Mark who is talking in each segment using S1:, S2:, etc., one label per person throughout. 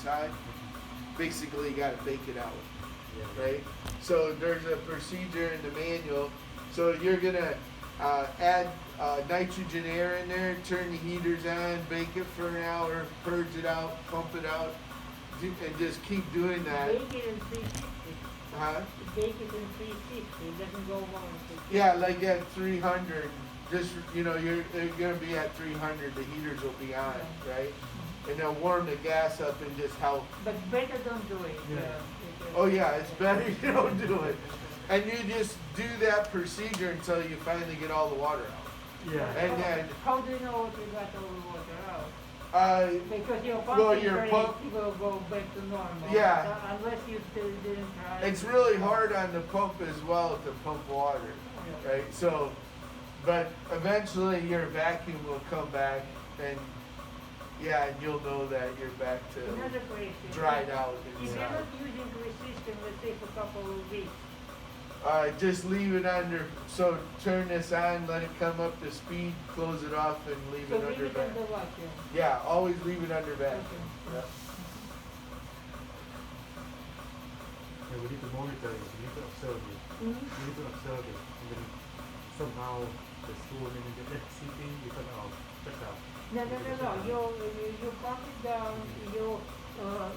S1: inside. Basically, you got to bake it out,
S2: Yeah.
S1: right? So there's a procedure in the manual. So you're gonna add nitrogen air in there, turn the heaters on, bake it for an hour, purge it out, pump it out, and just keep doing that.
S3: Bake it in 360.
S1: Huh?
S3: Bake it in 360. It doesn't go more than 360.
S1: Yeah, like at 300, just, you're gonna be at 300, the heaters will be on, right? And they'll warm the gas up and just help.
S3: But better don't do it.
S2: Yeah.
S1: Oh yeah, it's better you don't do it. And you just do that procedure until you finally get all the water out.
S2: Yeah.
S1: And then,
S3: How do you know what you got all the water out?
S1: uh,
S3: Because your
S1: Well,
S3: pumping
S1: your
S3: rate
S1: pump-
S3: will go back to normal.
S1: Yeah.
S3: So unless you still didn't try.
S1: it's really hard on the pump as well to pump water,
S3: Yeah.
S1: right? So, but eventually your vacuum will come back and yeah, and you'll know that you're back to
S3: Another question.
S1: dried out
S3: If you're
S1: inside.
S3: not using resistance, let's say for a couple of weeks,
S1: Just leave it under, so turn this on, let it come up to speed, close it off and leave
S3: so
S1: it
S3: leave
S1: under
S3: it
S1: vacuum.
S3: under vacuum.
S1: Yeah, always leave it under vacuum.
S3: Okay.
S1: Yeah.
S2: And we need to monitor it, we need to observe it.
S3: Mhm.
S2: We need to observe it. And then somehow the school maybe get that seating because of shut down.
S3: No. You pump it down, you,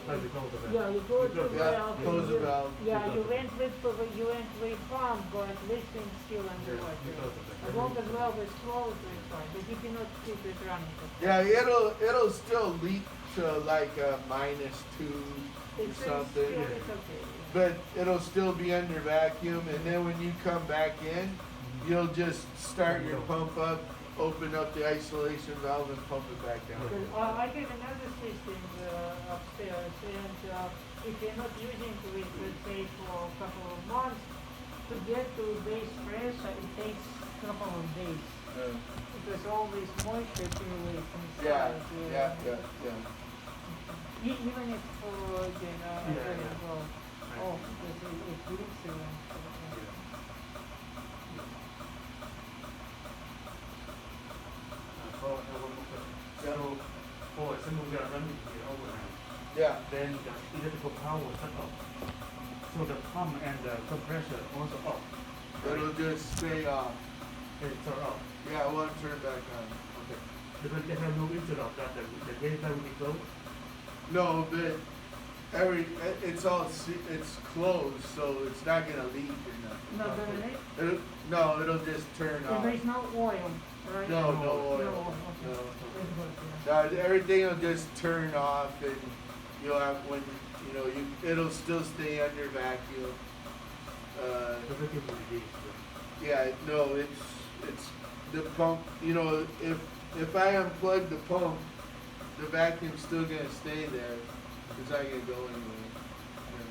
S2: Like we close the valve.
S3: yeah, you go to the
S1: Yeah,
S3: valve.
S1: close the valve.
S3: Yeah, you went with pump, but this thing's still underwater.
S2: Yeah, because of that.
S3: As long as valve is closed, it's fine, but you cannot keep it running.
S1: Yeah, it'll still leak to like a -2 or
S3: It's
S1: something,
S3: still, it's okay.
S1: but it'll still be under vacuum. And then when you come back in, you'll just start your pump up, open up the isolation valve, and pump it back down.
S3: Because, I get another system upstairs, and if you're not using it, let's say for a couple of months, to get to base pressure, it takes a couple of days. Because all this moisture accumulates
S1: Yeah,
S3: inside.
S1: yeah.
S3: Even if
S2: Yeah.
S3: well, oh, because it leaks around.
S2: So for example, we are running here overnight.
S1: Yeah.
S2: Then the electrical power shut off. So the pump and the compressor also off.
S1: It'll just stay off.
S2: It turn off.
S1: Yeah, it won't turn back on.
S2: Okay. Because they have no interrupt that the data will be closed.
S1: No, but it's closed, so it's not gonna leak or nothing.
S3: Not gonna leak?
S1: It'll just turn
S3: So
S1: off.
S3: there's no oil, right?
S1: No
S3: No
S1: oil.
S3: oil,
S1: No.
S3: okay. That's good, yeah.
S1: Everything will just turn off, and you'll have it'll still stay under vacuum.
S2: So they can release.
S1: Yeah, no, it's the pump. If I unplug the pump, the vacuum's still gonna stay there. It's not gonna go anywhere. And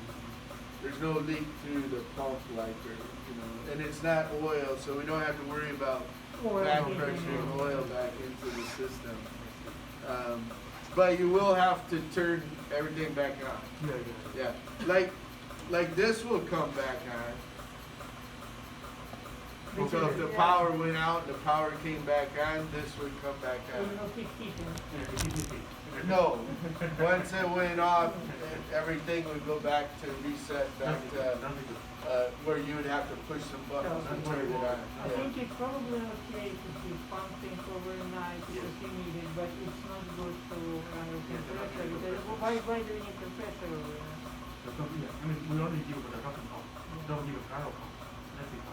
S1: there's no leak through the pump, and it's not oil, so we don't have to worry about
S3: Oil
S1: back
S3: getting
S1: pressuring
S3: in.
S1: oil back into the system. But you will have to turn everything back on.
S2: Yeah.
S1: Yeah, like this will come back on. So if the power went out and the power came back on, this would come back
S3: You
S1: on.
S3: know, keep keeping.
S1: No, once it went off, everything would go back to reset back to where you would have to push some buttons and turn it on.
S3: I think it's probably okay to keep pumping overnight because you need it, but it's not good to run a compressor. Because why do you need compressor overnight?
S2: We only give the rocket pump. Don't give a power pump. That's it.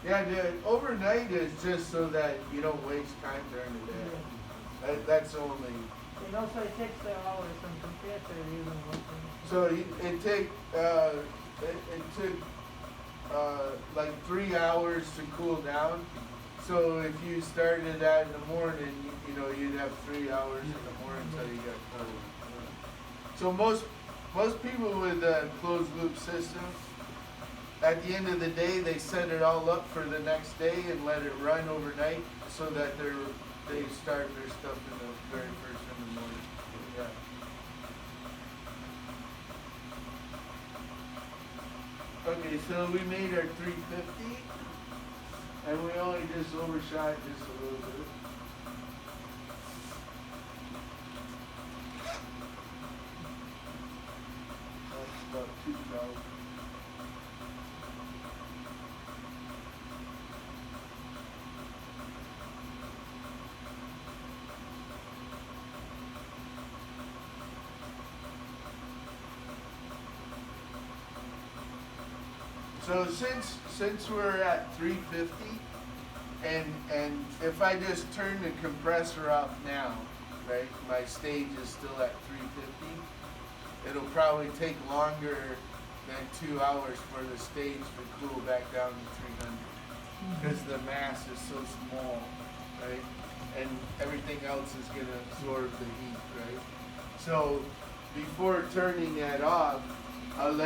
S1: Yeah, the overnight is just so that you don't waste time during the day. That's only.
S3: And also it takes the hours on compressor even working.
S1: So it took like 3 hours to cool down. So if you started that in the morning, you'd have 3 hours in the morning until you got cold. So most people with a closed loop system, at the end of the day, they set it all up for the next day and let it run overnight so that they start their stuff in the very first in the morning. Yeah. Okay, so we made our 350, and we only just overshot just a little bit. valve. So since we're at 350, and if I just turn the compressor off now, right, my stage is still at 350. It'll probably take longer than 2 hours for the stage to cool back down to 300 because the mass is so small, right? And everything else is gonna absorb the heat, right? So before turning that off, I'll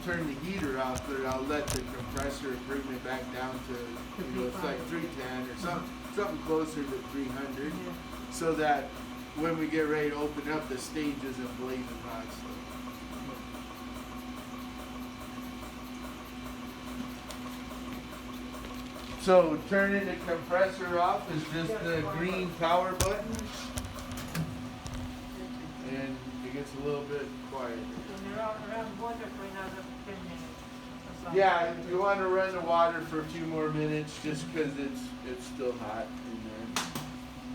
S1: turn the heater off, but I'll let the compressor bring it back down to, you know, it's like 310 or something closer to 300, so that when we get ready to open up, the stage isn't blazing hot. So turning the compressor off is just the green power button, and it gets a little bit quieter.
S3: Around water for another 10 minutes. Or something.
S1: Yeah, you want to run the water for a few more minutes just because it's still hot in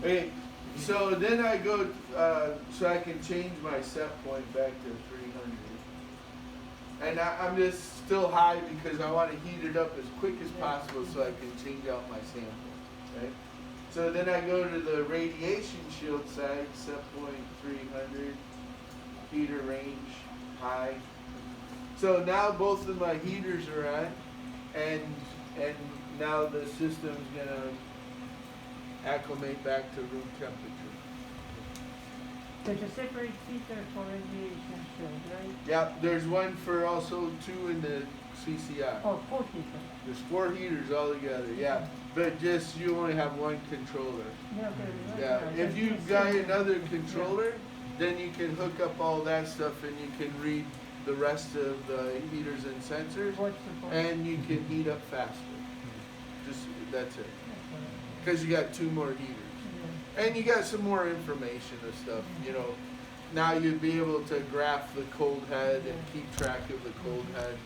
S1: there. Okay, so then I go, so I can change my set point back to 300. And I'm just still high because I want to heat it up as quick as possible so I can change out my sample, right? So then I go to the radiation shield side, set point 300, heater range, high. So now both of my heaters are on, and now the system's gonna acclimate back to room temperature.
S3: There's a separate heater for radiation shield, right?
S1: Yeah, there's one for also two in the CCI.
S3: Oh, 4 heaters.
S1: There's 4 heaters altogether, yeah. But just, you only have one controller.
S3: Yeah, okay.
S1: Yeah,
S3: Right.
S1: if you
S3: That's
S1: got
S3: it.
S1: another controller, then you can hook up all that stuff and you can read the rest of the heaters and sensors,
S3: What's the point?
S1: and you can heat up faster. Just, that's it.
S3: Okay.
S1: Because you got 2 more heaters.
S3: Yeah.
S1: And you got some more information and stuff, you know. Now you'd be able to graph the cold head and keep track of the cold head.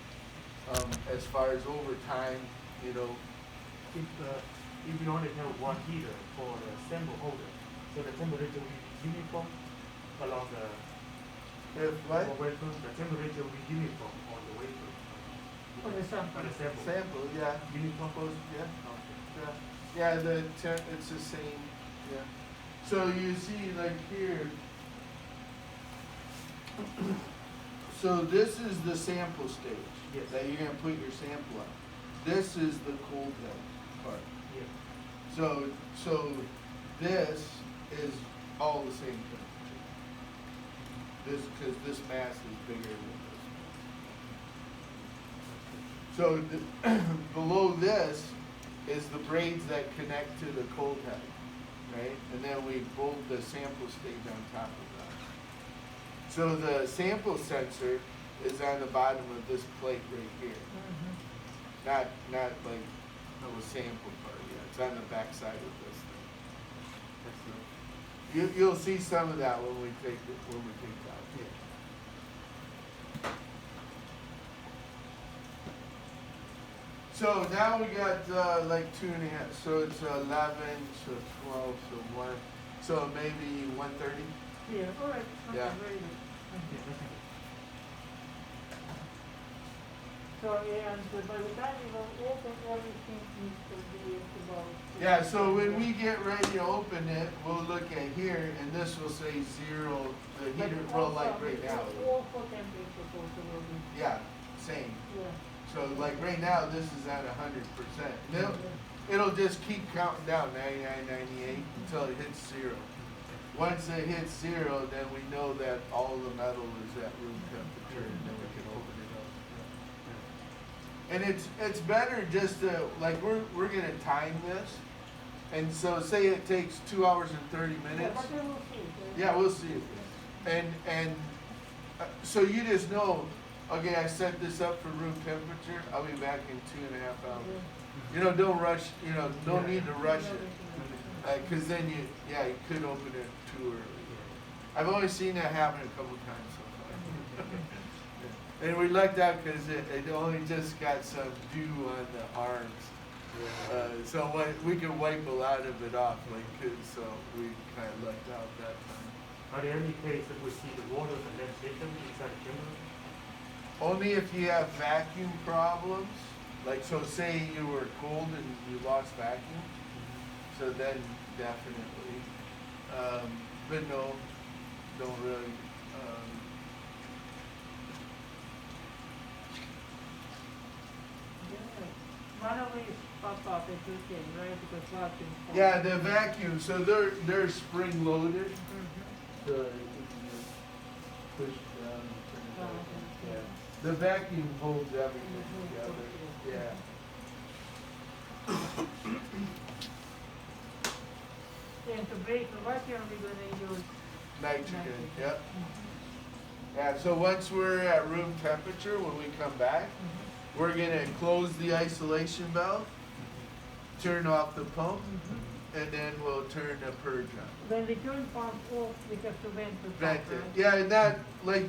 S1: As far as over time, you know.
S2: If you only have one heater for the sample holder, so the temperature will be uniform along the
S1: If what?
S2: wafer, the temperature will be uniform on the wafer.
S3: For the sample.
S2: On the sample.
S1: Sample, yeah.
S2: Uniform.
S1: Yeah.
S2: Okay.
S1: Yeah, it's the same, yeah. So you see like here, so this is the sample stage
S2: Yes.
S1: that you're gonna put your sample on. This is the cold head part.
S2: Yeah.
S1: So this is all the same temperature. Because this mass is bigger than this. So below this is the braids that connect to the cold head, right? And then we bolt the sample stage on top of that. So the sample sensor is on the bottom of this plate right here.
S3: Mhm.
S1: Not like the sample part, yeah. It's on the back side of this thing. You'll see some of that when we take it out.
S2: Yeah.
S1: So now we got like 2.5, so it's 11, so 12, so 1, so maybe 130.
S3: Yeah, all right. Okay,
S1: Yeah.
S3: very good.
S2: Yeah, that's good.
S3: So, and by the time you will open, everything needs to be about.
S1: Yeah, so when we get ready to open it, we'll look at here, and this will say 0, the
S3: But
S1: heater,
S3: all
S1: well, like
S3: for-
S1: right now.
S3: All for temperature also will be.
S1: Yeah, same.
S3: Yeah.
S1: So like right now, this is at 100%. It'll just keep counting down, 99, 98, until it hits 0. Once it hits 0, then we know that all the metal is at room temperature, and then we can open it up. And it's better just to, like, we're gonna time this, and so say it takes 2 hours and 30
S3: Yeah,
S1: minutes.
S3: but we will see.
S1: Yeah, we'll see it. And so you just know, okay, I set this up for room temperature, I'll be back in 2.5 hours. You know, don't rush, you know, no need to rush it. Cause then you could open it too early. I've only seen that happen a couple times so far. And we lucked out because it only just got some dew on the arms. So we could wipe a lot of it off, like, so we kind of lucked out that time.
S2: Are there any cases we see the water condensation inside the chamber?
S1: Only if you have vacuum problems, like, so say you were cold and you lost vacuum, so then definitely. But no, don't really.
S3: Runaways pop up at weekend, right? Because vacuum.
S1: Yeah, the vacuum, so they're spring loaded.
S3: Mm-hmm.
S1: So you can just push down and turn it
S3: Oh,
S1: on.
S3: okay.
S1: Yeah. The vacuum holds everything together. Yeah.
S3: And to break the vacuum, we're gonna use
S1: Nitrogen, yep.
S3: Mhm.
S1: Yeah, so once we're at room temperature, when we come back,
S3: Mhm.
S1: we're gonna close the isolation valve, turn off the pump,
S3: Mhm.
S1: and then we'll turn the purge on.
S3: When we turn pump off, we have to vent the pump,
S1: Vent it.
S3: right?
S1: Yeah, and that, like,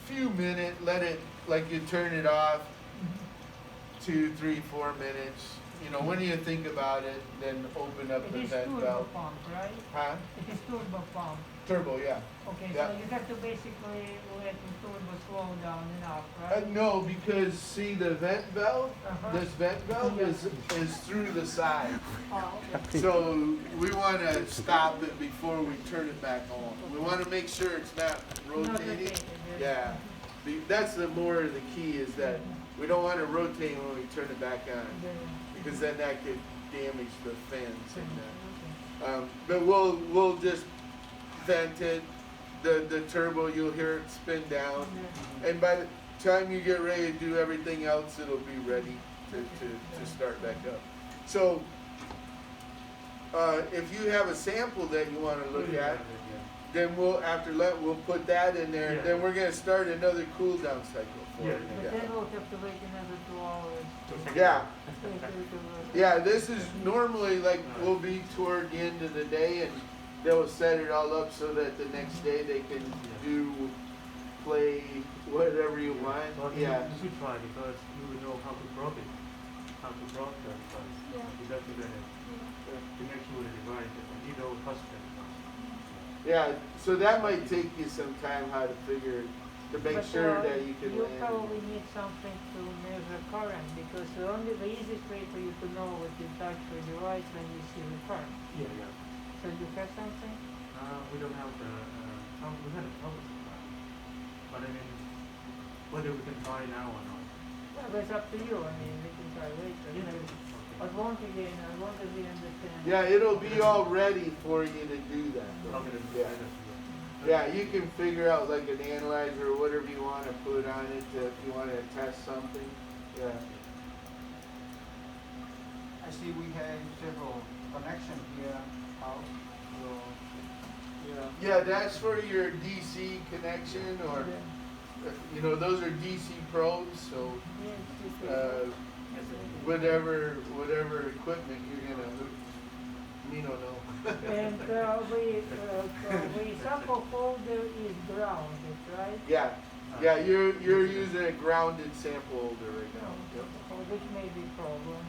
S1: few minutes, let it, like, you turn it off,
S3: Mhm.
S1: 2, 3, 4 minutes. You know, when you think about it, then open up
S3: It
S1: the
S3: is
S1: vent
S3: turbo
S1: valve.
S3: pump, right?
S1: Huh?
S3: It is turbo pump.
S1: Turbo, yeah.
S3: Okay,
S1: Yeah.
S3: so you have to basically let the turbo slow down enough,
S1: Uh,
S3: right?
S1: no, because see the vent valve,
S3: Uh-huh.
S1: this vent valve is through the side.
S3: Oh, okay.
S1: So we want to stop it before we turn it back on. We want to make sure it's not
S3: Not
S1: rotating.
S3: rotated,
S1: Yeah, that's the more the key is that we don't want to rotate when we turn it back on because then that could damage the fans and that. But we'll just vent it. The turbo, you'll hear it spin down, and by the time you get ready to do everything else, it'll be ready to start back up. So if you have a sample that you want to look at, then we'll put that in there.
S2: Yeah.
S1: Then we're gonna start another cool down cycle for
S2: Yeah.
S1: it.
S3: But then we'll have to wait another 2 hours.
S1: Yeah.
S3: to-
S1: Yeah, this is normally like we'll be toward the end of the day and they'll set it all up so that the next day they can play whatever you want.
S2: But
S1: Yeah.
S2: you should try because you will know how to drop it, how to drop the device.
S4: Yeah.
S2: You have to get it to make sure the device you don't touch the device.
S1: Yeah, so that might take you some time how to figure to make
S3: But,
S1: sure that you can
S3: You
S1: land.
S3: probably need something to measure current because the easiest way for you to know what you touch your device when you see the current.
S2: Yeah, yeah.
S3: So you have something?
S2: We don't have the, we had a power supply. But I mean, whether we can try now or not.
S3: Well, that's up to you. I mean, we can try later.
S2: Yeah.
S3: As long as we understand.
S1: Yeah, it'll be all ready for you to do that. though.
S2: Okay, then,
S1: Yeah. Yeah, you can figure out like an analyzer or whatever you want to put on it if you want to test something. Yeah.
S5: I see we have several connections here, out, so,
S1: Yeah, that's for your DC connection or, you know, those are DC probes, so whatever equipment you're gonna hook, me don't know.
S3: And we sample folder is grounded, right?
S1: Yeah, you're using a grounded sample holder right now. Yep.
S3: Which may be problem.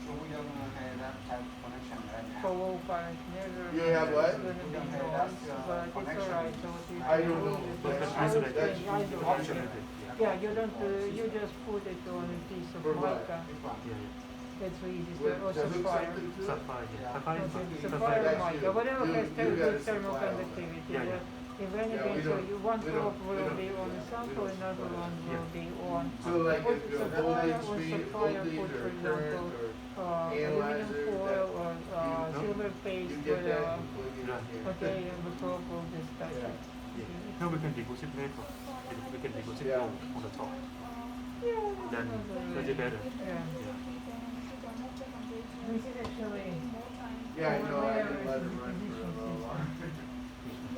S5: so we don't have that type of connection right
S3: For
S5: now.
S3: low current measure.
S1: You have what?
S3: It's gonna
S5: We
S3: be
S5: don't have
S3: noise,
S5: that,
S3: but it's
S5: connection.
S3: alright, so what you
S1: I
S3: can
S1: don't
S3: do
S1: know.
S3: is
S2: But
S3: just-
S2: that's
S3: I would
S2: isolated.
S3: think isolate.
S2: Optionated.
S3: Yeah, you don't, you just put it on a piece of
S1: For what?
S3: mica.
S5: This one.
S2: Yeah, yeah.
S3: That's the easiest,
S1: What,
S3: or
S1: to hook
S3: sapphire.
S1: something to it?
S2: Sapphire, yeah.
S5: Yeah.
S2: Sapphire is
S3: Okay,
S2: fine.
S3: sapphire
S1: That's
S3: mica,
S1: you.
S3: whatever
S1: You-
S3: has
S1: you
S3: good
S1: gotta
S3: thermal
S1: supply all that.
S3: conductivity.
S2: Yeah, yeah.
S3: If
S1: Yeah,
S3: anything,
S1: we
S3: so
S1: don't-
S3: you one
S1: we
S3: probe
S1: don't- we
S3: will
S1: don't
S3: be
S1: do
S3: on the
S1: that. We
S3: sample,
S1: don't
S3: another
S1: supply
S3: one
S1: that.
S3: will be on.
S1: So like
S3: What
S1: if
S3: is
S1: you're
S3: sapphire
S1: voltage,
S3: or
S1: speed,
S3: sapphire
S1: voltage
S3: put,
S1: or
S3: for example,
S1: current or
S3: aluminum
S1: analyzer,
S3: foil or
S2: No.
S3: silver paste,
S1: you get that,
S3: whatever.
S1: you plug it in here.
S3: Okay, and the probe will just touch
S1: Yeah.
S3: it.
S2: No, we can deposit later. We can deposit
S1: Yeah.
S2: low on the top.
S3: Yeah,
S2: Then
S3: that's
S2: it's better.
S3: Yeah. This is actually.
S1: Yeah, I know, I
S3: where
S1: can
S3: is
S1: let
S3: the
S1: it run for a
S3: position
S1: little
S3: system?
S1: while.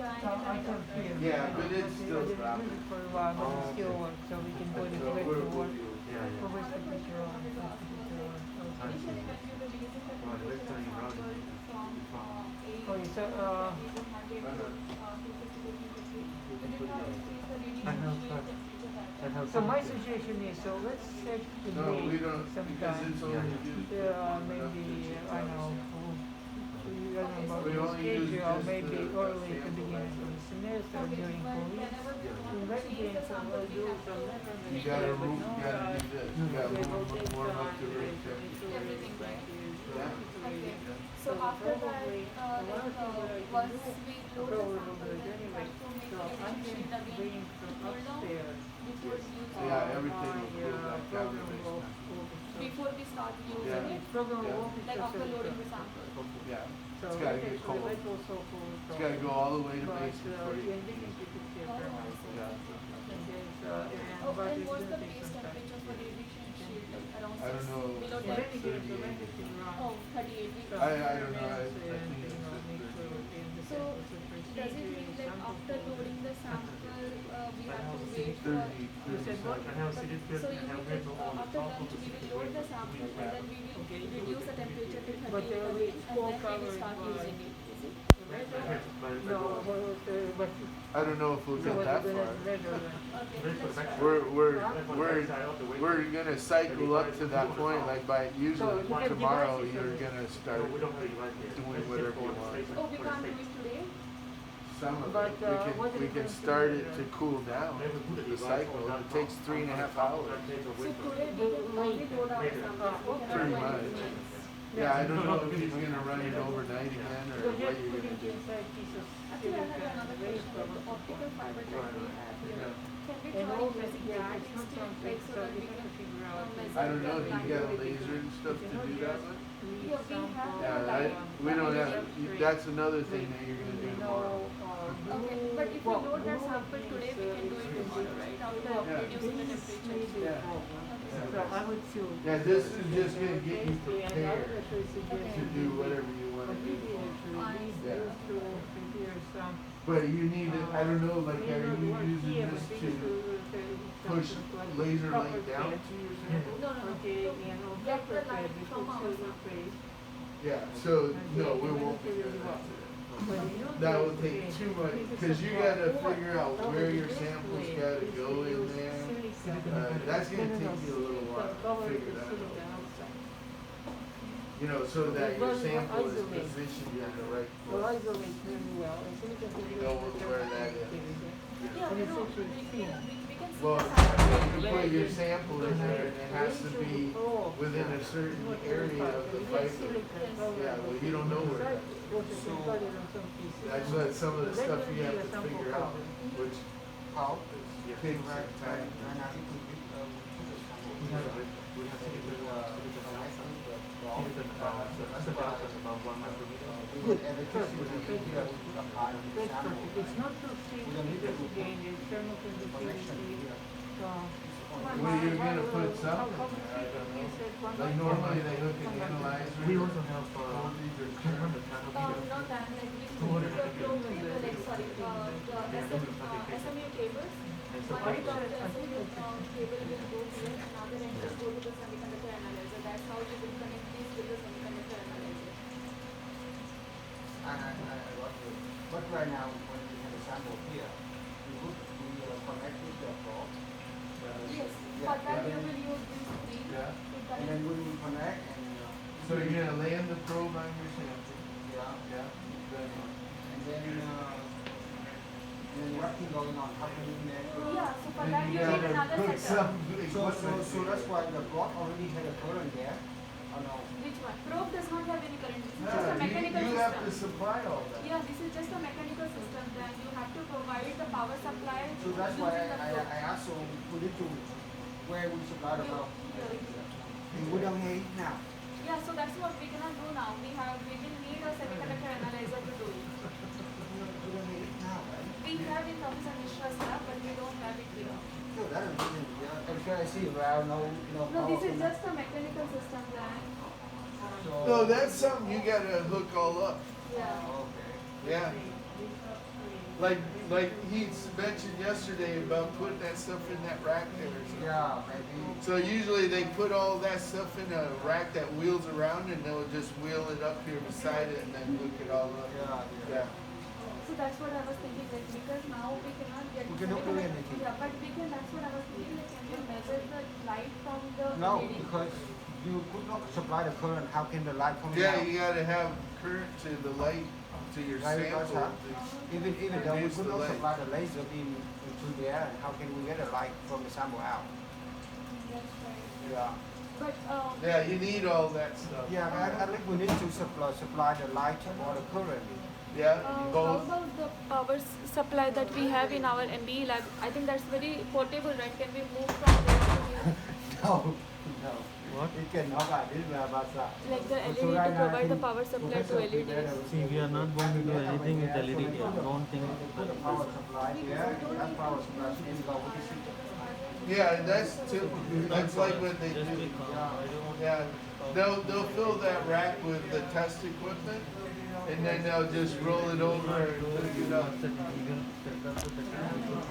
S3: So I can feel.
S1: Yeah, but it's
S3: I
S1: still
S3: didn't
S1: dropping.
S3: use it for a while, but it still works, so we can put it
S1: So
S3: back
S1: we're-
S3: to work.
S2: Yeah,
S3: So
S2: yeah.
S3: where's the picture on? Where's the picture on?
S2: I see. Well, let's turn it around.
S3: Okay, so,
S2: I have
S3: So my suggestion is, so let's set the
S1: No, we
S3: date
S1: don't, because
S3: sometime.
S1: it's only used.
S3: Maybe, I don't know, I don't know about
S1: We
S3: the
S1: only use
S3: schedule,
S1: just
S3: maybe
S1: the
S3: early at the
S1: sample
S3: beginning of the semester during police. Invite them, so we'll do some measurements.
S1: You gotta
S3: there, but
S1: room,
S3: no
S1: you gotta
S3: rush.
S1: do this, you gotta
S3: They will take
S1: warm up to
S3: time,
S1: room
S3: to make
S1: temperature.
S3: sure
S4: Everything, right?
S3: it's
S1: Yeah.
S4: Okay.
S3: ready.
S4: So after that,
S3: probably,
S4: like
S3: one thing that I can
S4: once
S3: do,
S4: we
S3: I'll
S4: load the
S3: probably
S4: sample,
S3: do it
S4: then we
S3: anyway.
S4: have to make
S3: So
S4: the
S3: I
S4: editing sheet
S3: can
S4: again.
S3: bring from
S4: Cool down
S3: upstairs.
S4: before using
S1: Yeah, everything will
S3: My,
S1: cool back down to
S3: program will-
S1: basement.
S4: before we start using
S1: Yeah.
S4: it,
S3: Program
S1: Yeah.
S3: will
S4: like after loading the sample.
S1: Yeah,
S3: So
S1: it's gotta
S3: that
S1: get
S3: actually
S1: cold.
S3: that will solve all the
S1: It's gotta go all the way to
S3: But,
S1: basement for you.
S3: yeah, they can keep it here
S4: Oh,
S3: for a
S4: I
S3: while.
S4: see.
S1: Yeah.
S4: Oh,
S3: But
S4: and
S3: it's
S4: what's
S3: gonna
S4: the
S3: take
S4: base
S3: some time.
S4: temperature for the edition sheet, like around
S1: I don't know.
S4: below
S3: In
S4: 10?
S3: any case, the rent is around.
S4: Oh, 38.
S3: So
S1: I don't know,
S3: measurements
S1: I
S3: and,
S1: think
S3: you
S1: it's
S3: know,
S1: at
S3: make sure
S1: 38.
S3: in the
S4: So,
S3: samples and
S4: does it mean
S3: procedures,
S4: like
S3: sample
S4: after
S3: form.
S4: loading the sample, we have to
S2: But
S4: wait for...
S1: 30,
S3: You said what?
S1: 37.
S2: And now see this
S4: So
S2: building,
S4: you
S2: and
S4: mean
S2: we
S4: like
S2: have all the
S4: after
S2: top
S4: lunch
S2: of
S4: we
S2: the
S4: will load the sample and
S1: Yeah.
S4: then we will
S3: Okay.
S4: reduce the temperature to 38
S3: But,
S4: again
S3: it's
S4: and
S3: all
S4: then we will
S3: covered
S4: start
S3: by-
S4: using it, is it?
S3: No, but
S1: I don't know if we'll
S3: so
S1: get
S3: what
S1: that
S3: you're
S1: far.
S3: gonna measure then?
S4: Okay, let's try.
S1: We're gonna cycle up to that point, like by usually
S3: you have
S1: tomorrow,
S3: devices
S1: you're
S3: in it.
S1: gonna start
S2: No, we don't have it right here.
S1: doing
S2: Let's
S1: whatever
S2: just
S1: you
S2: go on the
S1: want.
S2: station
S4: Oh, we
S2: for
S4: can't
S2: the
S4: do it
S2: station.
S4: today?
S1: some of
S3: But,
S1: it.
S3: what
S1: We
S3: is
S1: can
S3: going to
S1: start
S3: be,
S1: it to cool down,
S2: Maybe put
S1: the
S2: a device
S1: cycle,
S2: on that
S1: it takes
S2: top,
S1: 3.5
S2: on
S1: hours.
S2: that table
S4: So
S2: with
S4: today
S2: the-
S4: we can only load our
S2: Later.
S4: sample, we cannot
S1: Pretty
S4: do
S1: much.
S4: anything else.
S1: Yeah, I don't know if he's gonna run it overnight again, or
S3: Because
S1: what
S3: just
S1: you're
S3: putting
S1: gonna do.
S3: inside pieces.
S4: Actually, I have
S3: silicon
S4: another
S3: very
S4: question, like the
S3: probably.
S4: optical fiber that we have here,
S1: Yeah.
S4: can we
S3: And
S4: try
S3: also,
S4: using
S3: yeah,
S4: that
S3: it's not
S4: instead,
S3: something,
S4: like so
S3: so
S4: that
S3: you
S4: we
S3: have
S4: can
S3: to figure out.
S4: measure
S1: I don't know,
S4: the
S1: do you got a
S4: line?
S1: laser and stuff to do that with?
S4: Yeah, we have
S1: Yeah, we don't have, that's another thing that you're gonna do tomorrow.
S4: Okay, but if we load that sample today, we can do it tomorrow, right? After
S1: Yeah.
S4: reducing the temperature.
S1: Yeah.
S3: So I would too.
S1: Yeah, this is just gonna get you
S3: Basically, and I
S1: prepared
S3: would actually suggest
S1: to
S3: that
S1: do
S3: you-
S1: whatever you wanna
S3: But maybe
S1: do.
S3: actually, these
S1: Yeah.
S3: to prepare some.
S1: But you need it, I don't know, like,
S3: may
S1: are
S3: not
S1: you
S3: work
S1: using
S3: here,
S1: this
S3: but
S1: to push laser light down to your sample?
S4: No, no, no.
S3: Okay, and on
S4: Get
S3: paper
S4: the light
S3: pad, you
S4: from
S3: put
S4: our
S3: silver
S4: sample.
S3: paste.
S1: Yeah, so, no, we won't be doing that today. That will take too much, cause you gotta figure out where your samples gotta go in there. That's gonna take you a little while to figure that out. You know, so that your sample is positioned in the right
S3: Well,
S1: place.
S3: isolate really well, and silicon
S1: You know where that is.
S4: Yeah,
S3: And
S4: we
S3: it's
S4: know,
S3: actually
S4: we
S3: thin.
S4: can see
S1: Well,
S4: the sample.
S1: you put your sample in there and it has to be within a certain area of the fiber. Yeah, well, you don't know where that is. That's what some of the stuff you have to figure out, which
S5: How?
S1: takes
S5: Right,
S1: some
S5: right,
S1: time.
S5: right now, we put the
S2: We
S5: sample
S2: have
S5: here.
S2: it. We have silicon, silicon
S5: I
S2: dioxide.
S5: think the
S2: Silicon,
S5: that's
S2: silicon
S5: why
S2: dioxide about 1 micrometer.
S5: we would electricity here, we put a high
S3: That's
S5: sample.
S3: perfect, it's not too thick,
S5: We don't need
S3: because
S5: to put
S3: again, the thermal
S5: connection
S3: conductivity,
S5: here.
S1: Well, you're gonna put something there, I don't know. Like normally they look at analyzers.
S2: We also have,
S1: voltage or
S2: 200
S1: current.
S2: nanometer.
S4: Not that, like we
S2: Two hundred
S4: the
S2: and
S4: probe
S2: fifty.
S4: table, like sorry, the SMU cables.
S2: And so
S4: One
S2: what
S4: of
S2: is
S4: the
S2: that?
S4: SMU cable will go here, another end will go to the semiconductor analyzer. That's how we will connect this with the semiconductor analyzer.
S5: I got you. But right now, when we have a sample here, we connect with the probe.
S4: Yes,
S5: Yeah,
S4: for that
S5: yeah.
S4: you will use these three
S1: Yeah.
S4: to
S5: And then
S4: connect.
S5: we will connect and,
S1: So you're gonna land the probe on your sample.
S5: yeah,
S1: Yeah. Then
S5: and then what thing going on, how can we measure?
S4: Yeah, so for
S1: then
S4: that
S1: you
S4: you need
S1: gotta
S4: another
S1: put
S4: setup.
S1: some
S5: So
S1: equipment
S5: that's
S1: in.
S5: why the plot already had a current there, or no?
S4: Which one? Probe does not have any current. This is just a
S1: Yeah,
S4: mechanical
S1: you have to
S4: system.
S1: supply all that.
S4: Yeah, this is just a mechanical system. Then you have to provide the power supply
S5: So that's why
S4: using the probe.
S5: I asked, so we need to, where we supply the power? We don't need it now.
S4: Yeah, so that's what we cannot do now. We will need a semiconductor analyzer to do it.
S5: We don't need it now, right?
S4: We have in Professor Mishra's lab, but we don't have it here.
S5: No, that is really, yeah, actually I see, well, no
S4: No,
S5: power
S4: this is
S5: from-
S4: just a mechanical system then.
S5: So-
S1: No, that's something you gotta hook all up.
S4: Yeah.
S5: Okay.
S1: Yeah. Like he mentioned yesterday about putting that stuff in that rack there or something.
S5: Yeah, maybe.
S1: So usually they put all that stuff in a rack that wheels around and they'll just wheel it up here beside it and then hook it all up.
S5: Yeah,
S1: Yeah.
S4: So so that's what I was thinking, like, because now we cannot get.
S5: We cannot do anything.
S4: Yeah, but we can, that's what I was thinking, like, can we measure the light from the
S5: No,
S4: LED?
S5: because you could not supply the current, how can the light come
S1: Yeah,
S5: out?
S1: you gotta have current to the light, to your
S5: Right, because,
S1: sample.
S5: Even though we
S1: Reduce
S5: could
S1: the
S5: not
S1: light.
S5: supply the laser beam into the air, how can we get a light from the sample out?
S4: That's right.
S5: Yeah.
S4: But,
S1: Yeah, you need all that stuff.
S5: Yeah, I think we need to supply the light or the current.
S1: Yeah,
S4: how
S1: both.
S4: about the power supply that we have in our MBE lab? I think that's very portable, right? Can we move from there to here?
S5: No, no.
S2: What?
S5: It cannot, this is about
S4: Like the LED
S5: So right
S4: to
S5: now, I
S4: provide the
S5: think
S4: power supply to
S5: Professor
S4: LEDs.
S5: prepared a-
S6: See, we are not going to do anything with LED here. Don't think
S5: Put the power supply here, that power supply should go with the system.
S1: Yeah, that's typical. That's like what they
S6: just be
S1: do.
S6: calm. I don't want
S1: Yeah, they'll fill that rack with the test equipment, and then they'll just roll it over and hook it up.
S6: That's an illegal setup with the